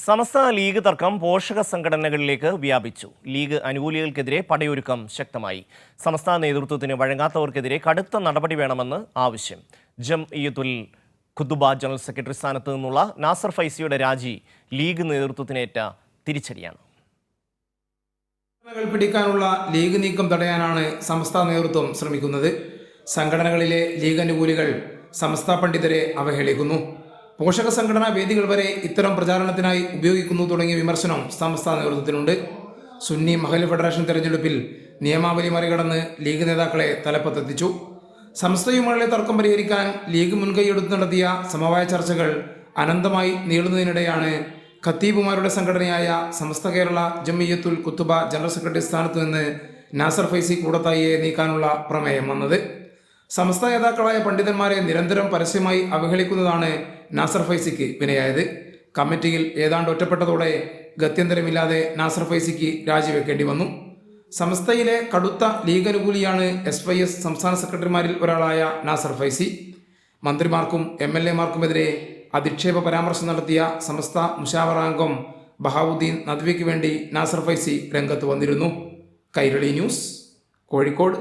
സമസ്ത league തർക്കം പോഷക സംഘടനകളിലേക്ക് വ്യാപിച്ചു. ലീഗ് അനുകൂലികൾക്കെതിരെ പടയൊരുക്കം ശക്തമായി. സമസ്ത നേതൃത്വത്തിന് വഴങ്ങാത്തവർക്കെതിരെ കടുത്ത നടപടി വേണമെന്ന് ആവശ്യം. ജംഇയ്യത്തുൽ ഖുതുബ ജനറൽ സെക്രട്ടറി സ്ഥാനത്ത് നിന്നുള്ള നാസർ ഫൈസിയുടെ രാജി ലീഗ് നേതൃത്വത്തിനേറ്റ തിരിച്ചടിയാണ്. പിടിക്കാനുള്ള ലീഗ് നീക്കം തടയാനാണ് സമസ്ത നേതൃത്വം ശ്രമിക്കുന്നത്. സംഘടനകളിലെ ലീഗ് അനുകൂലികൾ സമസ്ത പണ്ഡിതരെ അവഹേളിക്കുന്നു. പോഷക സംഘടനാ വേദികൾ വരെ ഇത്തരം പ്രചാരണത്തിനായി ഉപയോഗിക്കുന്നു തുടങ്ങിയ വിമർശനം സമസ്ത നേതൃത്വത്തിനുണ്ട്. സുന്നി മഹൽ ഫെഡറേഷൻ തെരഞ്ഞെടുപ്പിൽ നിയമാവലി മറികടന്ന് ലീഗ് നേതാക്കളെ തലപ്പത്തെത്തിച്ചു. സമസ്തയുമായുള്ള തർക്കം പരിഹരിക്കാൻ ലീഗ് മുൻകൈയെടുത്ത് നടത്തിയ സമവായ ചർച്ചകൾ അനന്തമായി നീളുന്നതിനിടെയാണ് ഖത്തീബുമാരുടെ സംഘടനയായ സമസ്ത കേരള ജംഇയ്യത്തുൽ ഖുതുബ ജനറൽ സെക്രട്ടറി സ്ഥാനത്ത് നിന്ന് നാസർ ഫൈസി കൂടത്തായിയെ നീക്കാനുള്ള പ്രമേയം വന്നത്. സമസ്ത നേതാക്കളായ പണ്ഡിതന്മാരെ നിരന്തരം പരസ്യമായി അവഹേളിക്കുന്നതാണ് നാസർ ഫൈസിക്ക് വിനയായത്. കമ്മിറ്റിയിൽ ഏതാണ്ട് ഒറ്റപ്പെട്ടതോടെ ഗത്യന്തരമില്ലാതെ നാസർ ഫൈസിക്ക് രാജിവെക്കേണ്ടി വന്നു. സമസ്തയിലെ കടുത്ത ലീഗ് അനുകൂലിയാണ് SYS സംസ്ഥാന സെക്രട്ടറിമാരിൽ ഒരാളായ നാസർ ഫൈസി. മന്ത്രിമാർക്കും MLA മാർക്കുമെതിരെ അധിക്ഷേപ പരാമർശം നടത്തിയ സമസ്ത മുഷാവറ അംഗം ബഹാവുദ്ദീൻ നദ്വിക്ക് വേണ്ടി നാസർ ഫൈസി രംഗത്ത് വന്നിരുന്നു. കൈരളി ന്യൂസ്, കോഴിക്കോട്.